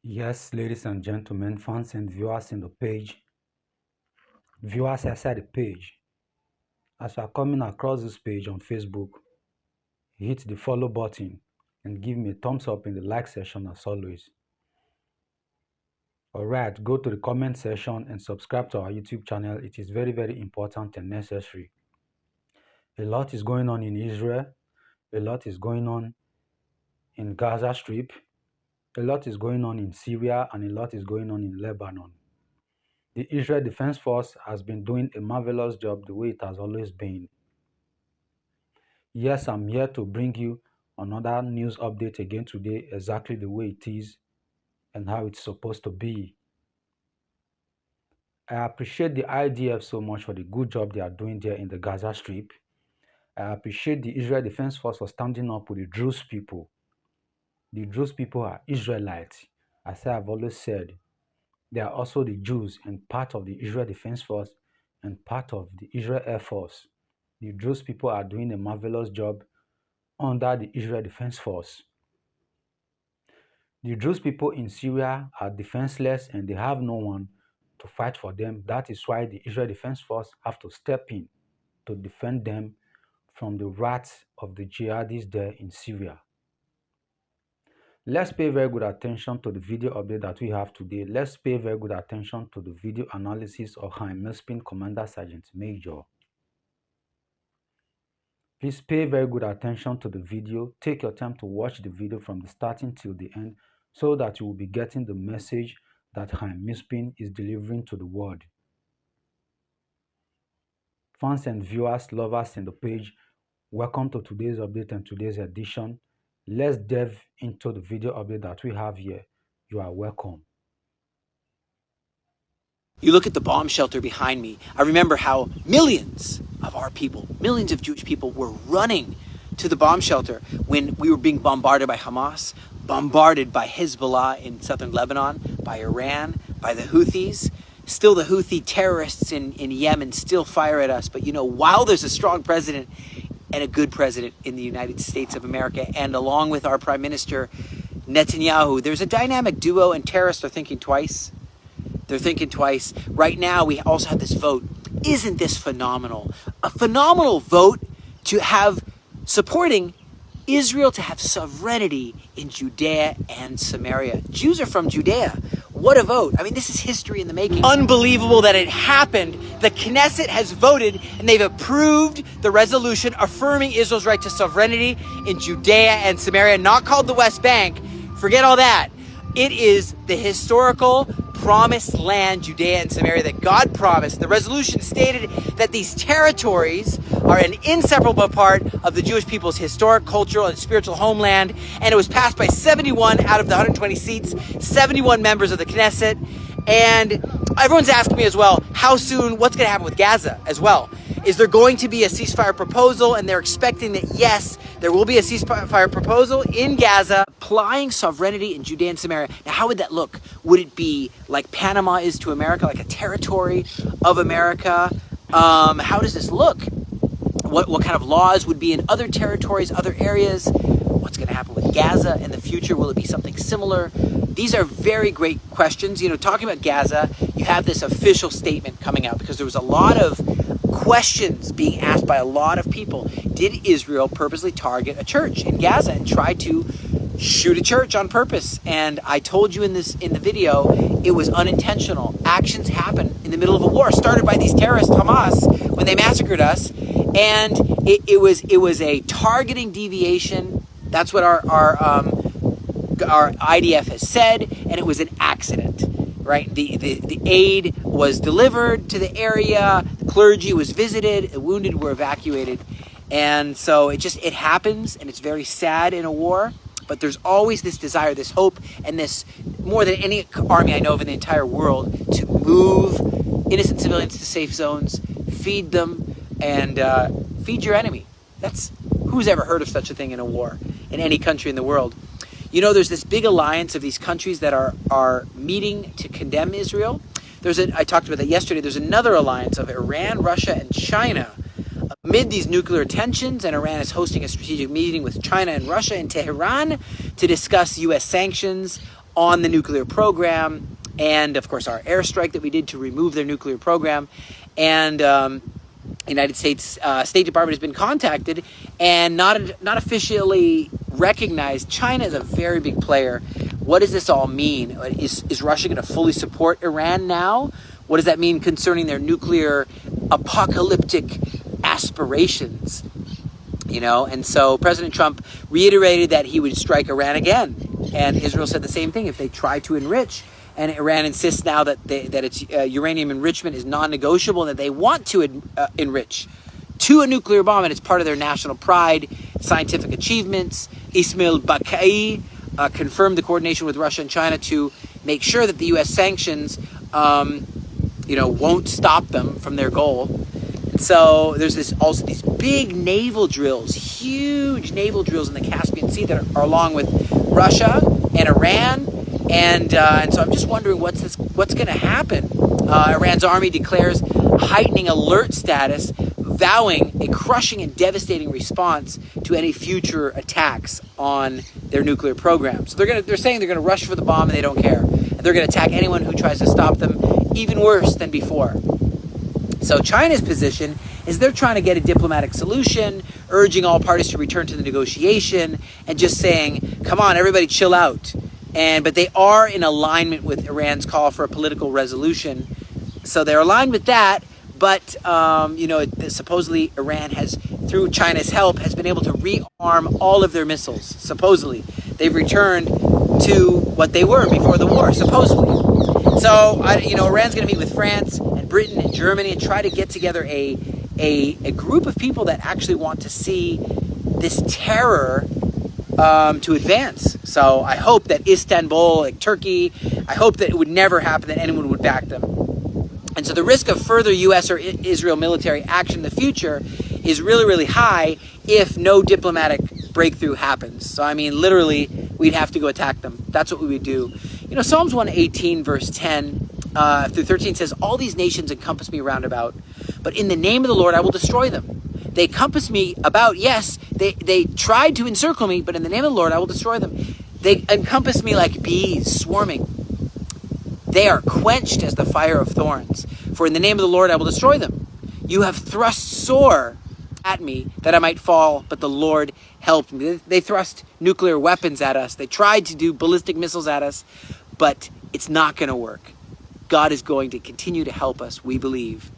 Yes, ladies and gentlemen, fans and viewers in the page, viewers outside the page, as you are coming across this page on Facebook, hit the follow button and give me a thumbs up in the like section as always. Alright, go to the comment section and subscribe to our YouTube channel. It is very, very important and necessary. A lot is going on in Israel, a lot is going on in Gaza Strip, a lot is going on in Syria, and a lot is going on in Lebanon. The Israel Defense Force has been doing a marvelous job the way it has always been. Yes, I'm here to bring you another news update again today, exactly the way it is and how it's supposed to be. I appreciate the IDF so much for the good job they are doing there in the Gaza Strip. I appreciate the Israel Defense Force for standing up with the Druze people. The Druze people are Israelites. As I have always said, they are also the Jews and part of the Israel Defense Force and part of the Israel Air Force. The Druze people are doing a marvelous job under the Israel Defense Force. The Druze people in Syria are defenseless and they have no one to fight for them. That is why the Israel Defense Force have to step in to defend them from the wrath of the jihadis there in Syria. Let's pay very good attention to the video update that we have today. Let's pay very good attention to the video analysis of Chaim Mispin, Commander Sergeant Major. Please pay very good attention to the video. Take your time to watch the video from the starting till the end so that you will be getting the message that Chaim Mispin is delivering to the world. Fans and viewers, lovers in the page, welcome to today's update and today's edition. Let's delve into the video update that we have here. You are welcome. You look at the bomb shelter behind me. I remember how millions of our people, millions of Jewish people were running to the bomb shelter when we were being bombarded by Hamas, bombarded by Hezbollah in southern Lebanon, by Iran, by the Houthis. Still the Houthi terrorists in Yemen still fire at us. But you know, while there's a strong president and a good president in the United States of America, and along with our Prime Minister Netanyahu, there's a dynamic duo, and terrorists are thinking twice. They're thinking twice. Right now, we also have this vote. Isn't this phenomenal? A phenomenal vote to have supporting Israel to have sovereignty in Judea and Samaria. Jews are from Judea. What a vote. I mean, this is history in the making. Unbelievable that it happened. The Knesset has voted and they've approved the resolution affirming Israel's right to sovereignty in Judea and Samaria, not called the West Bank. Forget all that. It is the historical promised land, Judea and Samaria, that God promised. The resolution stated that these territories are an inseparable part of the Jewish people's historic, cultural, and spiritual homeland. And it was passed by 71 out of the 120 seats, 71 members of the Knesset. And everyone's asking me as well, how soon, what's going to happen with Gaza as well? Is there going to be a ceasefire proposal? And they're expecting that, yes, there will be a ceasefire proposal in Gaza, applying sovereignty in Judea and Samaria. Now, how would that look? Would it be like Panama is to America, like a territory of America? How does this look? What kind of laws would be in other territories, other areas? What's going to happen with Gaza in the future? Will it be something similar? These are very great questions. You know, talking about Gaza, you have this official statement coming out because there was a lot of questions being asked by a lot of people. Did Israel purposely target a church in Gaza and try to shoot a church on purpose? And I told you in the video, it was unintentional. Actions happen in the middle of a war started by these terrorists, Hamas, when they massacred us. And it was a targeting deviation. That's what our IDF has said, and it was an accident, right? The aid was delivered to the area, the clergy was visited, the wounded were evacuated, and so it happens, and it's very sad in a war. But there's always this desire, this hope, and this, more than any army I know of in the entire world, to move innocent civilians to safe zones, feed them, and feed your enemy. Who's ever heard of such a thing in a war in any country in the world? You know, there's this big alliance of these countries that are meeting to condemn Israel. I talked about that yesterday. There's another alliance of Iran, Russia, and China. Amid these nuclear tensions, and Iran is hosting a strategic meeting with China and Russia in Tehran to discuss U.S. sanctions on the nuclear program, and of course our airstrike that we did to remove their nuclear program. And United States State Department has been contacted and not officially recognized. China is a very big player. What does this all mean? Is Russia going to fully support Iran now? What does that mean concerning their nuclear apocalyptic aspirations? You know, and so President Trump reiterated that he would strike Iran again. And Israel said the same thing if they try to enrich. And Iran insists now that its uranium enrichment is non-negotiable and that they want to enrich to a nuclear bomb, and it's part of their national pride, scientific achievements. Ismail Baqai confirmed the coordination with Russia and China to make sure that the U.S. sanctions, won't stop them from their goal. And so there's also these big naval drills, huge naval drills in the Caspian Sea that are along with Russia and Iran. And so I'm just wondering what's going to happen. Iran's army declares heightening alert status, vowing a crushing and devastating response to any future attacks on their nuclear program. So they're saying they're going to rush for the bomb and they don't care. And they're going to attack anyone who tries to stop them, even worse than before. So China's position is they're trying to get a diplomatic solution, urging all parties to return to the negotiation and just saying, come on, everybody chill out. But they are in alignment with Iran's call for a political resolution. So they're aligned with that. But, supposedly Iran has, through China's help, has been able to rearm all of their missiles. Supposedly. They've returned to what they were before the war, supposedly. So, Iran's going to meet with France and Britain and Germany and try to get together a group of people that actually want to see this terror to advance. So I hope that Istanbul, like Turkey, I hope that it would never happen that anyone would back them. And so the risk of further U.S. or Israel military action in the future is really, really high if no diplomatic breakthrough happens. So, literally, we'd have to go attack them. That's what we would do. Psalms 118, verse 10 through 13 says, all these nations encompass me round about, but in the name of the Lord I will destroy them. They compass me about, yes, they tried to encircle me, but in the name of the Lord I will destroy them. They encompass me like bees swarming. They are quenched as the fire of thorns. For in the name of the Lord I will destroy them. You have thrust sore at me that I might fall, but the Lord helped me. They thrust nuclear weapons at us. They tried to do ballistic missiles at us, but it's not going to work. God is going to continue to help us, we believe.